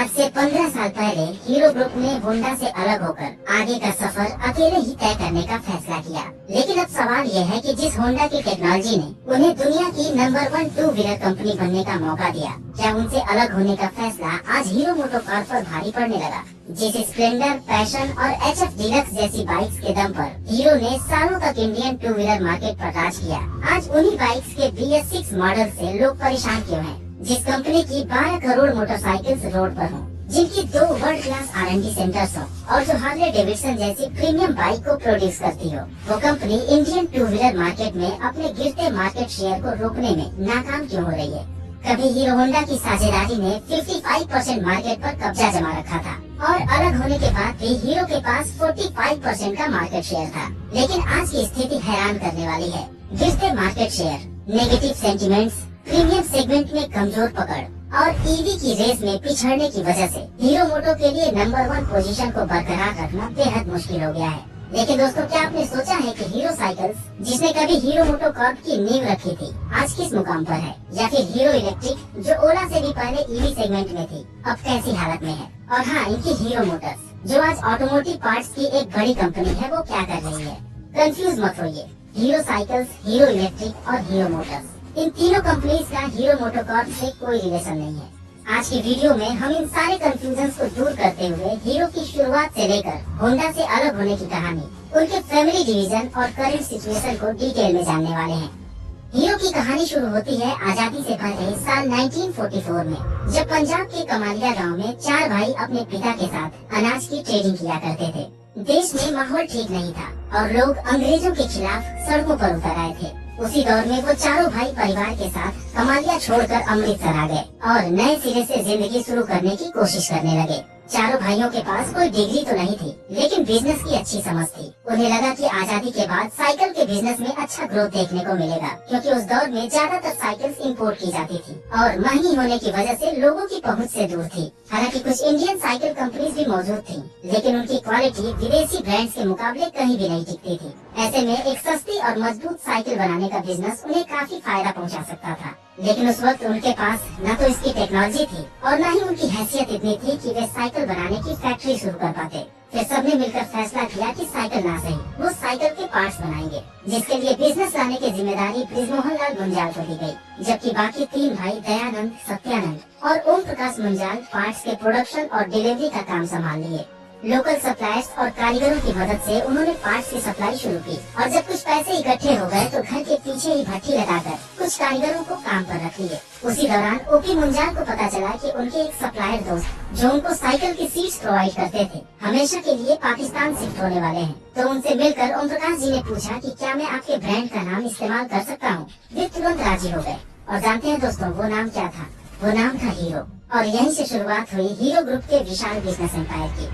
आज से 15 साल पहले हीरो ग्रुप ने होंडा से अलग होकर आगे का सफर अकेले ही तय करने का फैसला किया। लेकिन अब सवाल यह है कि जिस होंडा की टेक्नोलॉजी ने उन्हें दुनिया की नंबर 1 टू व्हीलर कंपनी बनने का मौका दिया, क्या उनसे अलग होने का फैसला आज हीरो मोटोकॉर्प पर भारी पड़ने लगा। जिस स्प्लेंडर, पैशन और HF डीलक्स जैसी बाइक्स के दम पर हीरो ने सालों तक इंडियन टू व्हीलर मार्केट पर राज किया, आज उन्हीं बाइक्स के BS6 मॉडल से लोग परेशान क्यों हैं? जिस कंपनी की 12 करोड़ मोटरसाइकिल्स रोड पर हों, जिनकी 2 वर्ल्ड क्लास R&D सेंटर्स हों और जो हार्ले डेविडसन जैसी प्रीमियम बाइक को प्रोड्यूस करती हो, वो company Indian two wheeler market में अपने गिरते मार्केट शेयर को रोकने में नाकाम क्यों हो रही है? कभी हीरो होंडा की साझेदारी ने 55% मार्केट पर कब्जा जमा रखा था और अलग होने के बाद भी हीरो के पास 45% का मार्केट शेयर था। लेकिन आज की स्थिति हैरान करने वाली है। गिरते market share, negative sentiments, premium segment में कमजोर पकड़ और EV की रेस में पिछड़ने की वजह से हीरो मोटो के लिए नंबर 1 पोजीशन को बरकरार रखना बेहद मुश्किल हो गया है। लेकिन दोस्तों, क्या आपने सोचा है कि हीरो साइकिल्स, जिसने कभी हीरो मोटोकॉर्प की नींव रखी थी, आज किस मुकाम पर है? या फिर हीरो इलेक्ट्रिक, जो ओला से भी पहले EV सेगमेंट में थी, अब कैसी हालत में है? और हाँ, इनकी हीरो मोटर्स, जो आज ऑटोमोटिव पार्ट्स की एक बड़ी कंपनी है, वो क्या कर रही है? कंफ्यूज मत होइए। हीरो साइकिल्स, हीरो इलेक्ट्रिक और हीरो मोटर्स, इन तीनों कंपनीज का हीरो मोटोकॉर्प से कोई रिलेशन नहीं है। आज की वीडियो में हम इन सारे कंफ्यूजन्स को दूर करते हुए हीरो की शुरुआत से लेकर होंडा से अलग होने की कहानी, उनके फैमिली डिवीजन और करंट सिचुएशन को डिटेल में जानने वाले हैं। हीरो की कहानी शुरू होती है आजादी से पहले साल 1944 में, जब पंजाब के कमालिया गाँव में 4 भाई अपने पिता के साथ अनाज की ट्रेडिंग किया करते थे। देश में माहौल ठीक नहीं था और लोग अंग्रेजों के खिलाफ सड़कों पर उतर आए थे। उसी दौर में वो चारों भाई परिवार के साथ कमालिया छोड़कर अमृतसर आ गए और नए सिरे से जिंदगी शुरू करने की कोशिश करने लगे। चारों भाइयों के पास कोई डिग्री तो नहीं थी, लेकिन बिजनेस की अच्छी समझ थी। उन्हें लगा कि आजादी के बाद साइकिल के बिजनेस में अच्छा ग्रोथ देखने को मिलेगा, क्योंकि उस दौर में ज्यादातर साइकिल्स इंपोर्ट की जाती थी और महंगी होने की वजह से लोगों की पहुंच से दूर थी। हालांकि कुछ इंडियन साइकिल कंपनीज भी मौजूद थी, लेकिन उनकी क्वालिटी विदेशी ब्रांड्स के मुकाबले कहीं भी नहीं टिकती थी। ऐसे में एक सस्ती और मजबूत साइकिल बनाने का बिजनेस उन्हें काफी फायदा पहुंचा सकता था। लेकिन उस वक्त उनके पास न तो इसकी टेक्नोलॉजी थी और न ही उनकी हैसियत इतनी थी कि वे साइकिल बनाने की फैक्ट्री शुरू कर पाते। फिर सबने मिलकर फैसला किया कि साइकिल ना सही, वो साइकिल के पार्ट्स बनाएंगे, जिसके लिए बिजनेस लाने की जिम्मेदारी बृजमोहन लाल मुंजाल को दी गई, जबकि बाकी 3 भाई दयानंद, सत्यानंद और ओम प्रकाश मुंजाल पार्ट्स के प्रोडक्शन और डिलीवरी का काम संभाल लिए। लोकल सप्लायर्स और कारीगरों की मदद से उन्होंने पार्ट्स की सप्लाई शुरू की और जब कुछ पैसे इकट्ठे हो गए तो घर के पीछे ही भट्टी लगाकर कुछ कारीगरों को काम पर रख लिए। उसी दौरान ओपी मुंजाल को पता चला कि उनके एक सप्लायर दोस्त, जो उनको साइकिल की सीट्स प्रोवाइड करते थे, हमेशा के लिए पाकिस्तान शिफ्ट होने वाले हैं। तो उनसे मिलकर ओम प्रकाश जी ने पूछा कि क्या मैं आपके ब्रांड का नाम इस्तेमाल कर सकता हूँ? वे तुरंत राजी हो गए। और जानते हैं दोस्तों, वो नाम क्या था? वो नाम था हीरो। और यहीं से शुरुआत हुई हीरो ग्रुप के विशाल बिजनेस एम्पायर की।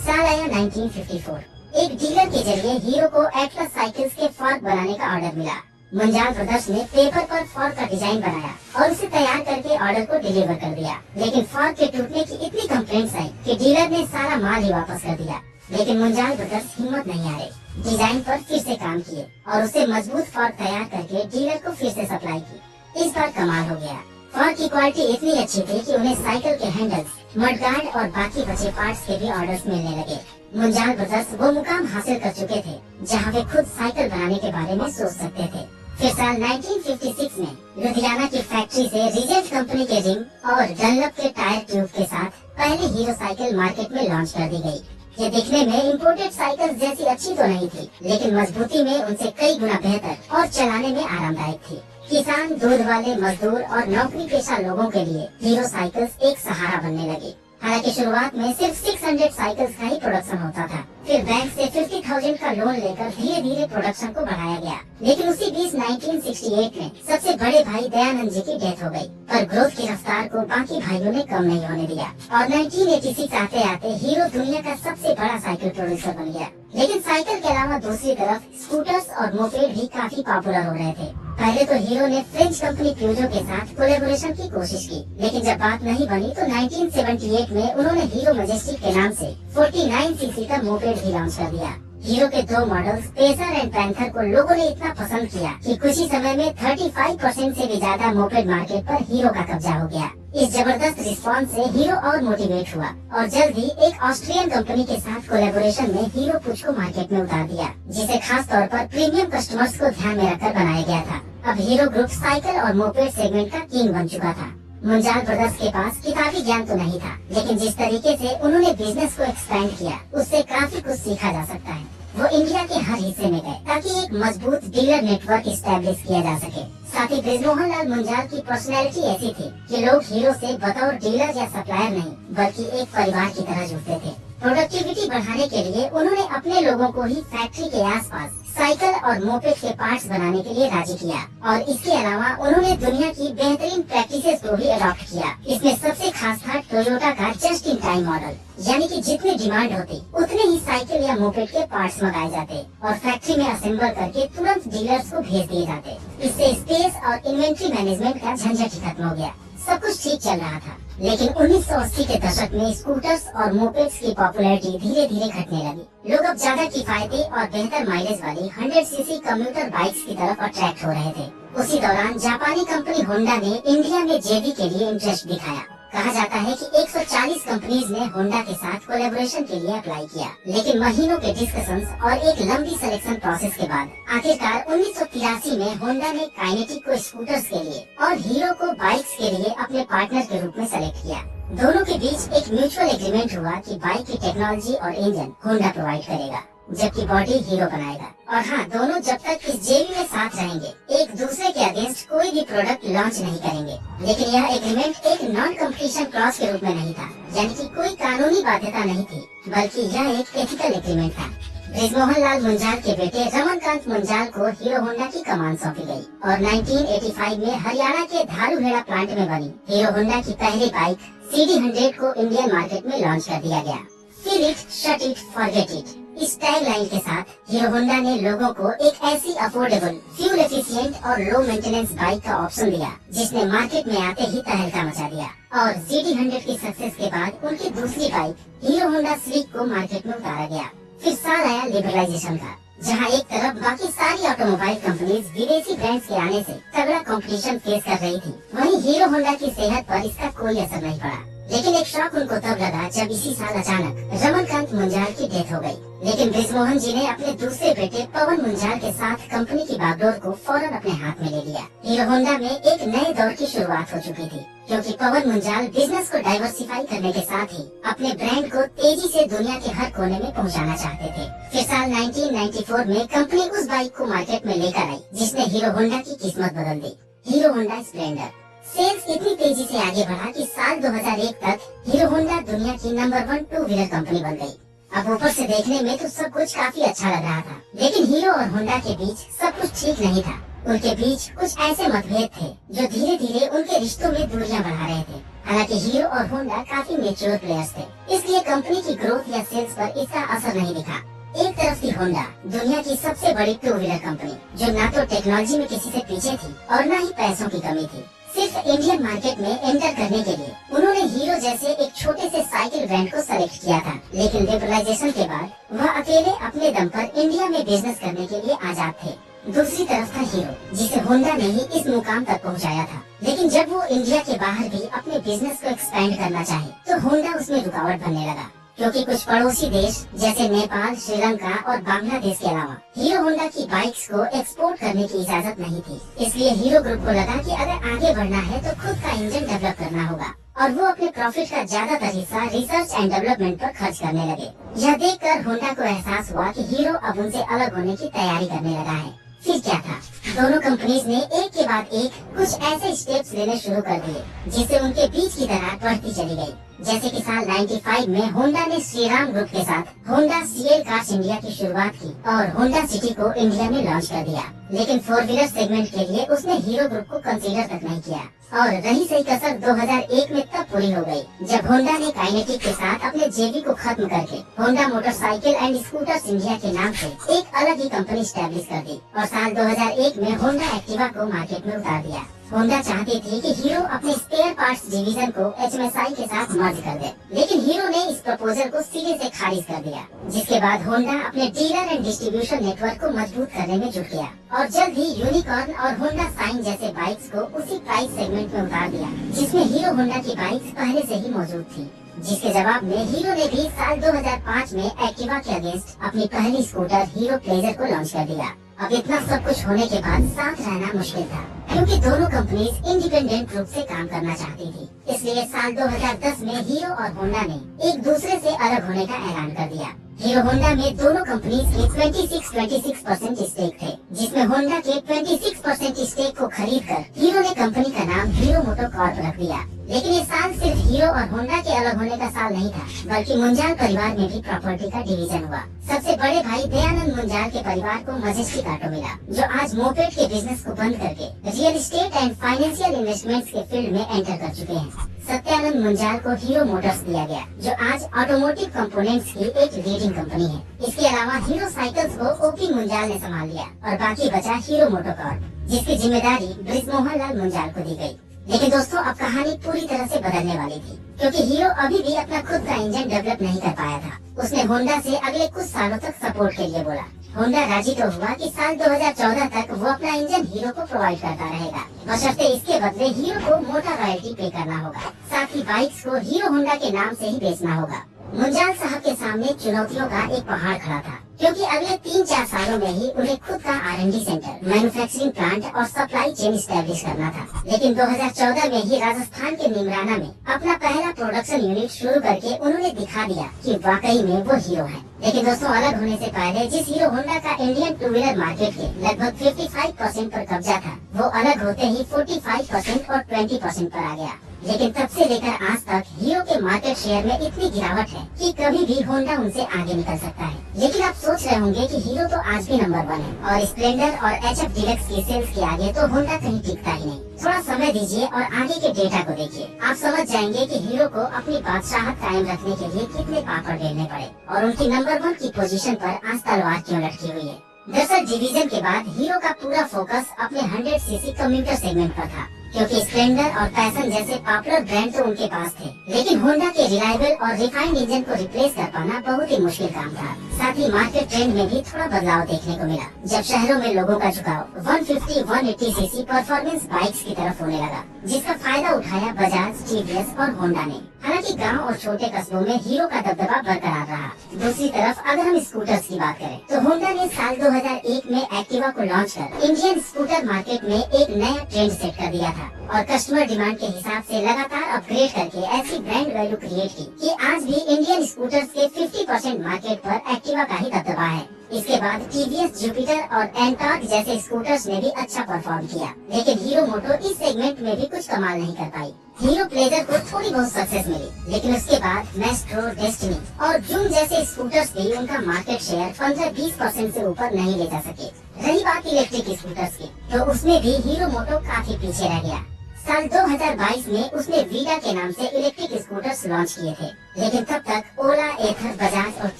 साल आया 1954। एक डीलर के जरिए हीरो को एटलस साइकिल्स के फॉर्क बनाने का ऑर्डर मिला। मुंजाल ब्रदर्स ने पेपर पर फॉर्क का डिजाइन बनाया और उसे तैयार करके ऑर्डर को डिलीवर कर दिया। लेकिन फॉर्क के टूटने की इतनी कंप्लेंट्स आई कि डीलर ने सारा माल ही वापस कर दिया। लेकिन मुंजाल ब्रदर्स हिम्मत नहीं हारे, डिजाइन पर फिर से काम किए और उसे मजबूत फॉर्क तैयार करके डीलर को फिर से सप्लाई की। इस बार कमाल हो गया। फॉर्क की क्वालिटी इतनी अच्छी थी कि उन्हें साइकिल के हैंडल्स, मडगार्ड और बाकी बचे पार्ट्स के भी ऑर्डर्स मिलने लगे। मुंजाल ब्रदर्स वो मुकाम हासिल कर चुके थे जहां वे खुद साइकिल बनाने के बारे में सोच सकते थे। फिर साल 1956 में लुधियाना की फैक्ट्री से रिजेंट कंपनी के रिंग और डनलप के टायर ट्यूब के साथ पहली हीरो साइकिल मार्केट में लॉन्च कर दी गई। ये दिखने में इम्पोर्टेड साइकिल जैसी अच्छी तो नहीं थी, लेकिन मजबूती में उनसे कई गुना बेहतर और चलाने में आरामदायक थी। किसान, दूध वाले, मजदूर और नौकरी पेशा लोगों के लिए हीरो साइकिल्स एक सहारा बनने लगी। हालांकि शुरुआत में सिर्फ 600 साइकिल्स का ही प्रोडक्शन होता था। फिर बैंक से 50,000 का लोन लेकर धीरे धीरे प्रोडक्शन को बढ़ाया गया। लेकिन उसी बीच 1968 में सबसे बड़े भाई दयानंद जी की डेथ हो गई, पर ग्रोथ की रफ्तार को बाकी भाइयों ने कम नहीं होने दिया और 1986 आते आते हीरो दुनिया का सबसे बड़ा साइकिल प्रोड्यूसर बन गया। लेकिन साइकिल के अलावा दूसरी तरफ स्कूटर्स और मोपेड भी काफी पॉपुलर हो रहे थे। पहले तो हीरो ने फ्रेंच कंपनी प्यूजो के साथ कोलैबोरेशन की कोशिश की, लेकिन जब बात नहीं बनी तो 1978 में उन्होंने हीरो मैजेस्टिक के नाम से 49 सीसी का मोपेड भी लॉन्च कर दिया। हीरो के 2 मॉडल्स पेसर एंड पैंथर को लोगों ने इतना पसंद किया कि कुछ ही समय में 35% से भी ज्यादा मोपेड मार्केट पर हीरो का कब्जा हो गया। इस जबरदस्त रिस्पॉन्स से हीरो और मोटिवेट हुआ और जल्द ही एक ऑस्ट्रियन कंपनी के साथ कोलैबोरेशन में हीरो पुश को मार्केट में उतार दिया, जिसे खास तौर पर प्रीमियम कस्टमर्स को ध्यान में रखकर बनाया गया था। अब हीरो ग्रुप साइकिल और मोपेड सेगमेंट का किंग बन चुका था। मुंजाल ब्रदर्स के पास किताबी ज्ञान तो नहीं था, लेकिन जिस तरीके से उन्होंने बिजनेस को एक्सपेंड किया उससे काफी कुछ सीखा जा सकता है। वो इंडिया के हर हिस्से में गए ताकि एक मजबूत डीलर नेटवर्क इस्टेब्लिश किया जा सके। साथ ही बृजमोहन लाल मुंजाल की पर्सनैलिटी ऐसी थी कि लोग हीरो से बतौर डीलर या सप्लायर नहीं बल्कि एक परिवार की तरह जुड़ते थे। प्रोडक्टिविटी बढ़ाने के लिए उन्होंने अपने लोगों को ही फैक्ट्री के आसपास साइकिल और मोपेड के पार्ट्स बनाने के लिए राजी किया और इसके अलावा उन्होंने दुनिया की बेहतरीन प्रैक्टिसेस को भी अडॉप्ट किया। इसमें सबसे खास था टोयोटा का जस्ट इन टाइम मॉडल, यानी कि जितनी डिमांड होती उतने ही साइकिल या मोपेड के पार्ट्स मंगाए जाते और फैक्ट्री में असेंबल करके तुरंत डीलर्स को भेज दिए जाते। इससे स्पेस और इन्वेंट्री मैनेजमेंट का झंझट ही खत्म हो गया। सब कुछ ठीक चल रहा था, लेकिन 1980 के दशक में स्कूटर्स और मोपेड्स की पॉपुलैरिटी धीरे धीरे घटने लगी। लोग अब ज्यादा किफायती और बेहतर माइलेज वाली 100 सीसी कम्यूटर बाइक्स की तरफ अट्रैक्ट हो रहे थे। उसी दौरान जापानी कंपनी होंडा ने इंडिया में जेवी के लिए इंटरेस्ट दिखाया। कहा जाता है कि 140 कंपनीज ने होंडा के साथ कोलैबोरेशन के लिए अप्लाई किया, लेकिन महीनों के डिस्कशंस और एक लंबी सिलेक्शन प्रोसेस के बाद आखिरकार 1983 में होंडा ने काइनेटिक को स्कूटर्स के लिए और हीरो को बाइक्स के लिए अपने पार्टनर के रूप में सेलेक्ट किया। दोनों के बीच एक म्यूचुअल एग्रीमेंट हुआ कि बाइक की टेक्नोलॉजी और इंजन होंडा प्रोवाइड करेगा, जबकि बॉडी हीरो बनाएगा। और हाँ, दोनों जब तक इस जेवी में साथ रहेंगे एक दूसरे के अगेंस्ट कोई भी प्रोडक्ट लॉन्च नहीं करेंगे। लेकिन यह एग्रीमेंट एक नॉन कम्पिटिशन क्लॉज के रूप में नहीं था, यानी कि कोई कानूनी बाध्यता नहीं थी, बल्कि यह एक एथिकल एग्रीमेंट था। बृजमोहन लाल मुंजाल के बेटे रमनकांत मुंजाल को हीरो होंडा की कमान सौंपी गई और 1985 में हरियाणा के धारूहेड़ा प्लांट में बनी हीरो होंडा की पहली बाइक CD100 को इंडियन मार्केट में लॉन्च कर दिया गया। Feel it, shut it, forget it। इस टैग लाइन के साथ हीरो होंडा ने लोगों को एक ऐसी अफोर्डेबल, फ्यूल एफिशिएंट और लो मेंटेनेंस बाइक का ऑप्शन दिया जिसने मार्केट में आते ही तहलका मचा दिया। और CD100 की सक्सेस के बाद उनकी दूसरी बाइक हीरो होंडा स्लिक को मार्केट में उतारा गया। फिर साल आया लिबरलाइजेशन का, जहां एक तरफ बाकी सारी ऑटोमोबाइल कंपनीज विदेशी ब्रांड्स के आने से तगड़ा कंपटीशन फेस कर रही थी, वहीं हीरो होंडा की सेहत पर इसका कोई असर नहीं पड़ा। लेकिन एक शॉक उनको तब लगा जब इसी साल अचानक रमनकांत मुंजाल की डेथ हो गई। लेकिन बृजमोहन जी ने अपने दूसरे बेटे पवन मुंजाल के साथ कंपनी की बागडोर को फौरन अपने हाथ में ले लिया। हीरो होंडा में एक नए दौर की शुरुआत हो चुकी थी, क्योंकि पवन मुंजाल बिजनेस को डाइवर्सिफाई करने के साथ ही अपने ब्रांड को तेजी से दुनिया के हर कोने में पहुंचाना चाहते थे। फिर साल 1994 में कंपनी उस बाइक को मार्केट में लेकर आई जिसने हीरो होंडा की किस्मत बदल दी, हीरो होंडा स्प्लेंडर। सेल्स इतनी तेजी से आगे बढ़ा कि साल 2001 तक हीरो होंडा दुनिया की नंबर 1 टू व्हीलर कंपनी बन गई। अब ऊपर से देखने में तो सब कुछ काफी अच्छा लग रहा था, लेकिन हीरो और होंडा के बीच सब कुछ ठीक नहीं था। उनके बीच कुछ ऐसे मतभेद थे जो धीरे धीरे उनके रिश्तों में दूरियां बढ़ा रहे थे। हालांकि हीरो और होंडा काफी मेच्योर प्लेयर्स थे, इसलिए कंपनी की ग्रोथ या सेल्स पर इसका असर नहीं दिखा। एक तरफ थी होंडा, दुनिया की सबसे बड़ी टू व्हीलर कंपनी, जो न तो टेक्नोलॉजी में किसी से पीछे थी और न ही पैसों की कमी थी। सिर्फ इंडियन मार्केट में एंटर करने के लिए उन्होंने हीरो जैसे एक छोटे से साइकिल ब्रांड को सेलेक्ट किया था, लेकिन लिबरलाइजेशन के बाद वह अकेले अपने दम पर इंडिया में बिजनेस करने के लिए आजाद थे। दूसरी तरफ था हीरो, जिसे होंडा ने ही इस मुकाम तक पहुंचाया था। लेकिन जब वो इंडिया के बाहर भी अपने बिजनेस को एक्सपेंड करना चाहे तो होंडा उसमें रुकावट बनने लगा, क्योंकि कुछ पड़ोसी देश जैसे नेपाल, श्रीलंका और बांग्लादेश के अलावा हीरो होंडा की बाइक्स को एक्सपोर्ट करने की इजाजत नहीं थी। इसलिए हीरो ग्रुप को लगा कि अगर आगे बढ़ना है तो खुद का इंजन डेवलप करना होगा और वो अपने प्रॉफिट का ज्यादातर हिस्सा रिसर्च एंड डेवलपमेंट पर खर्च करने लगे। यह देखकर होंडा को एहसास हुआ कि हीरो अब उनसे अलग होने की तैयारी करने लगा है। फिर क्या था, दोनों कंपनीज ने एक के बाद एक कुछ ऐसे स्टेप्स लेने शुरू कर दिए जिससे उनके बीच की दरार बढ़ती चली गई। जैसे कि साल 95 में होंडा ने श्रीराम ग्रुप के साथ होंडा CL कार्स इंडिया की शुरुआत की और होंडा सिटी को इंडिया में लॉन्च कर दिया। लेकिन 4 व्हीलर सेगमेंट के लिए उसने हीरो ग्रुप को कंसीडर तक नहीं किया। और रही सही कसर 2001 में तब पूरी हो गई जब होंडा ने काइनेटिक के साथ अपने जेवी को खत्म करके Honda motorcycle and scooters India के नाम से एक अलग ही कंपनी स्टैब्लिश कर दी और साल 2001 में होंडा एक्टिवा को मार्केट में उतार दिया। होंडा चाहती थी कि हीरो अपने स्पेयर पार्ट्स डिवीजन को HMSI के साथ मर्ज कर दे, लेकिन हीरो ने इस प्रपोजल को सिरे से खारिज कर दिया, जिसके बाद होंडा अपने डीलर एंड डिस्ट्रीब्यूशन नेटवर्क को मजबूत करने में जुट गया और जल्द ही यूनिकॉर्न और होंडा साइन जैसे बाइक्स को उसी प्राइस सेगमेंट में उतार दिया जिसमें हीरो होंडा की बाइक्स पहले से ही मौजूद थी। जिसके जवाब में हीरो ने भी साल 2005 में एक्टिवा के अगेंस्ट अपनी पहली स्कूटर हीरो प्लेजर को लॉन्च कर दिया। अब इतना सब कुछ होने के बाद साथ रहना मुश्किल था, क्योंकि दोनों कंपनीज इंडिपेंडेंट रूप से काम करना चाहती थी। इसलिए साल 2010 में हीरो और होंडा ने एक दूसरे से अलग होने का ऐलान कर दिया। हीरो होंडा में दोनों कंपनीज के 26% स्टेक थे, जिसमें होंडा के 26% स्टेक को खरीदकर हीरो ने कंपनी का नाम हीरो मोटो कॉर्प रख दिया। लेकिन ये साल सिर्फ हीरो और होंडा के अलग होने का साल नहीं था, बल्कि मुंजाल परिवार में भी प्रॉपर्टी का डिवीजन हुआ। सबसे बड़े भाई दयानंद मुंजाल के परिवार को मजेस्टिक ऑटो मिला, जो आज मोपेड के बिजनेस को बंद करके real estate and financial investments के फील्ड में एंटर कर चुके हैं। सत्यानंद मुंजाल को हीरो मोटर्स दिया गया, जो आज ऑटोमोटिव कंपोनेंट्स की एक लीडिंग कंपनी है। इसके अलावा हीरो साइकिल्स को ओपी मुंजाल ने संभाल लिया और बाकी बचा हीरो मोटोकॉर्प, जिसकी जिम्मेदारी ब्रिजमोहन लाल मुंजाल को दी गई। लेकिन दोस्तों, अब कहानी पूरी तरह से बदलने वाली थी, क्योंकि हीरो अभी भी अपना खुद का इंजन डेवलप नहीं कर पाया था। उसने होंडा से अगले कुछ सालों तक सपोर्ट के लिए बोला। होंडा राजी तो हुआ कि साल 2014 तक वो अपना इंजन हीरो को प्रोवाइड करता रहेगा, बशर्ते इसके बदले हीरो को मोटा रॉयल्टी पे करना होगा। साथ ही बाइक्स को हीरो होंडा के नाम से ही बेचना होगा। मुंजाल साहब के सामने चुनौतियों का एक पहाड़ खड़ा था, क्योंकि अगले 3-4 सालों में ही उन्हें खुद का R&D सेंटर, मैन्युफैक्चरिंग प्लांट और सप्लाई चेन स्टैब्लिश करना था। लेकिन 2014 में ही राजस्थान के निमराना में अपना पहला प्रोडक्शन यूनिट शुरू करके उन्होंने दिखा दिया कि वाकई में वो हीरो है। लेकिन दोस्तों, अलग होने से पहले जिस हीरो होंडा का इंडियन टू व्हीलर मार्केट के लगभग 55% पर कब्जा था, वो अलग होते ही 45% और 20% पर आ गया। लेकिन तब से लेकर आज तक हीरो के मार्केट शेयर में इतनी गिरावट है कि कभी भी होंडा उनसे आगे निकल सकता है। लेकिन आप सोच रहे होंगे कि हीरो तो आज भी नंबर 1 है और स्प्लेंडर और HF डीलक्स की सेल्स के आगे तो होंडा कहीं टिकता ही नहीं। थोड़ा समय दीजिए और आगे के डेटा को देखिए, आप समझ जाएंगे कि हीरो को अपनी बादशाहत कायम रखने के लिए कितने पापड़ बेलने पड़े और उनकी नंबर 1 की पोजीशन पर आज तलवार क्यों लटकी हुई है। दरअसल डिवीजन के बाद हीरो का पूरा फोकस अपने 100cc कम्यूटर सेगमेंट पर था, क्योंकि स्प्लेंडर और पैशन जैसे पॉपुलर ब्रांड तो उनके पास थे, लेकिन होंडा के रिलायबल और रिफाइंड इंजन को रिप्लेस कर पाना बहुत ही मुश्किल काम था। साथ ही मार्केट ट्रेंड में भी थोड़ा बदलाव देखने को मिला, जब शहरों में लोगों का झुकाव 150-180cc परफॉर्मेंस बाइक्स की तरफ होने लगा, जिसका फायदा उठाया बजाज, TVS और होंडा ने। हालांकि गांव और छोटे कस्बों में हीरो का दबदबा बरकरार रहा। दूसरी तरफ अगर हम स्कूटर्स की बात करें, तो होंडा ने साल 2001 में एक्टिवा को लॉन्च कर इंडियन स्कूटर मार्केट में एक नया ट्रेंड सेट कर दिया था और कस्टमर डिमांड के हिसाब से लगातार अपग्रेड करके ऐसी ब्रांड वैल्यू क्रिएट की कि आज भी इंडियन स्कूटर्स के 50% मार्केट पर एक्टिवा का ही दबदबा है। इसके बाद TVS जुपिटर और एंटॉर्क जैसे स्कूटर्स ने भी अच्छा परफॉर्म किया, लेकिन हीरो मोटो इस सेगमेंट में भी कुछ कमाल नहीं कर पाई। हीरो प्लेजर को थोड़ी बहुत सक्सेस मिली, लेकिन उसके बाद मेस्ट्रो, डेस्टिनी और जूम जैसे स्कूटर्स भी उनका मार्केट शेयर 15-20% से ऊपर नहीं ले जा सके। रही बात इलेक्ट्रिक स्कूटर्स की, तो उसमें भी हीरो मोटो काफी पीछे रह गया। साल 2022 में उसने वीडा के नाम से इलेक्ट्रिक स्कूटर्स लॉन्च किए थे, लेकिन तब तक ओला, एथर, बजाज और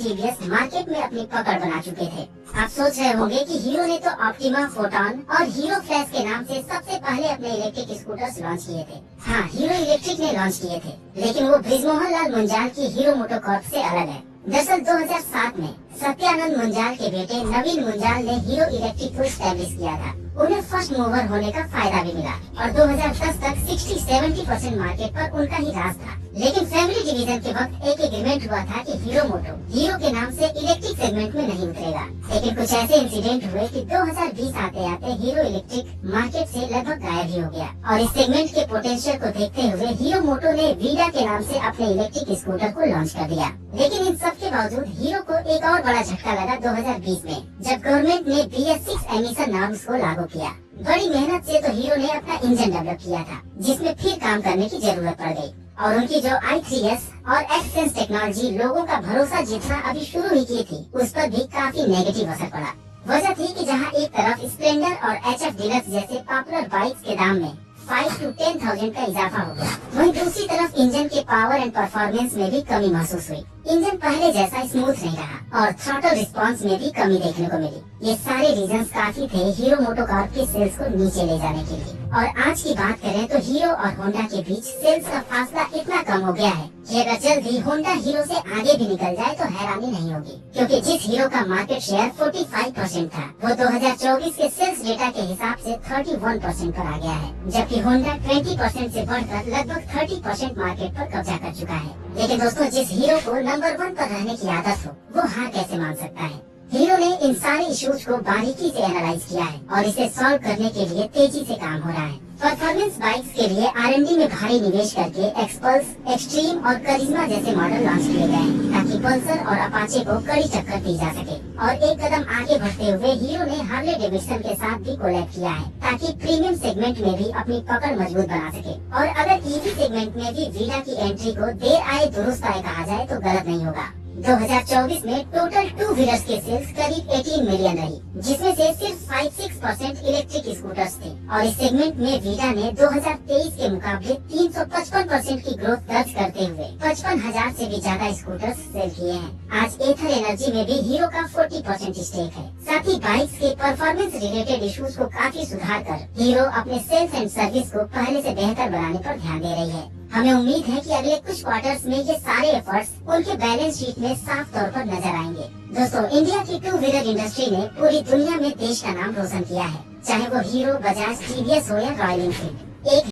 TVS मार्केट में अपनी पकड़ बना चुके थे। आप सोच रहे होंगे कि हीरो ने तो ऑप्टिमा, फोटॉन और हीरो फ्लैश के नाम से सबसे पहले अपने इलेक्ट्रिक स्कूटर्स लॉन्च किए थे। हाँ, हीरो इलेक्ट्रिक ने लॉन्च किए थे, लेकिन वो ब्रिजमोहन लाल मुंजाल की हीरो मोटोकॉर्प से अलग है। दरअसल 2007 में सत्यानंद मुंजाल के बेटे नवीन मुंजाल ने हीरो इलेक्ट्रिक को स्टैब्लिश किया था। उन्हें फर्स्ट मूवर होने का फायदा भी मिला और 2010 तक 60-70% मार्केट पर उनका ही राज था। लेकिन फैमिली डिवीजन के वक्त एक एग्रीमेंट हुआ था कि हीरो मोटो हीरो के नाम से इलेक्ट्रिक सेगमेंट में नहीं उतरेगा। लेकिन कुछ ऐसे इंसिडेंट हुए कि 2020 आते आते हीरो इलेक्ट्रिक मार्केट से लगभग गायब ही हो गया और इस सेगमेंट के पोटेंशियल को देखते हुए हीरो मोटो ने वीडा के नाम से अपने इलेक्ट्रिक स्कूटर को लॉन्च कर दिया। लेकिन इन सब के बावजूद हीरो को एक और बड़ा झटका लगा 2020 में, जब गवर्नमेंट ने BS6 एमिशन नॉर्म्स को लागू किया। बड़ी मेहनत से तो हीरो ने अपना इंजन डेवलप किया था, जिसमें फिर काम करने की जरूरत पड़ गई और उनकी जो i3S और एक्सेंस टेक्नोलॉजी लोगों का भरोसा जीतना अभी शुरू ही की थी, उस पर भी काफी नेगेटिव असर पड़ा। वजह थी कि जहां एक तरफ स्प्लेंडर और HF डीलक्स जैसे पॉपुलर बाइक्स के दाम में 5 to 10,000 का इजाफा हो गया, वहीं दूसरी तरफ इंजन के पावर एंड परफॉर्मेंस में भी कमी महसूस हुई। इंजन पहले जैसा स्मूथ नहीं रहा और थ्रॉटल रिस्पांस में भी कमी देखने को मिली। ये सारे रीजंस काफी थे हीरो मोटोकॉर्प के सेल्स को नीचे ले जाने के लिए। और आज की बात करें तो हीरो और होंडा के बीच सेल्स का फासला इतना कम हो गया है कि अगर जल्द ही होंडा हीरो से आगे भी निकल जाए तो हैरानी नहीं होगी, क्योंकि जिस हीरो का मार्केट शेयर 45% था वो 2024 के सेल्स डेटा के हिसाब से 31% पर आ गया है, जबकि होंडा 20% से बढ़कर लगभग 30% मार्केट पर कब्जा कर चुका है। लेकिन दोस्तों, जिस हीरो को नंबर 1 पर रहने की आदत हो वो हार कैसे मान सकता है। हीरो ने इन सारे इश्यूज को बारीकी से एनालाइज किया है और इसे सॉल्व करने के लिए तेजी से काम हो रहा है। परफॉर्मेंस बाइक्स के लिए R&D में भारी निवेश करके एक्सपल्स, एक्सट्रीम और करिश्मा जैसे मॉडल लॉन्च किए गए हैं, ताकि पल्सर और अपाचे को कड़ी टक्कर दी जा सके। और एक कदम आगे बढ़ते हुए हीरो ने हार्ले डेविडसन के साथ भी कोलैब किया है, ताकि प्रीमियम सेगमेंट में भी अपनी पकड़ मजबूत बना सके। और अगर ईवी सेगमेंट में भी वीडा की एंट्री को देर आए दुरुस्त आए कहा जाए तो गलत नहीं होगा। 2024 में टोटल 2 व्हीलर्स के सेल्स करीब 18 मिलियन रही, जिसमें से सिर्फ 5-6% इलेक्ट्रिक स्कूटर्स थे। और इस सेगमेंट में वीडा ने 2023 के मुकाबले 355% की ग्रोथ दर्ज करते हुए 55,000 से भी ज्यादा स्कूटर्स सेल किए हैं। आज एथर एनर्जी में भी हीरो का 40% स्टेक है। साथ ही बाइक्स के परफॉर्मेंस रिलेटेड इश्यूज को काफी सुधार कर हीरो अपने सेल्स एंड सर्विस को पहले से बेहतर बनाने पर ध्यान दे रही है। हमें उम्मीद है कि अगले कुछ क्वार्टर्स में ये सारे एफर्ट्स उनके बैलेंस शीट में साफ तौर पर नजर आएंगे। दोस्तों, इंडिया की 2 व्हीलर इंडस्ट्री ने पूरी दुनिया में देश का नाम रोशन किया है, चाहे वो हीरो, बजाज, टीवीएस हो या रॉयल एनफील्ड। एक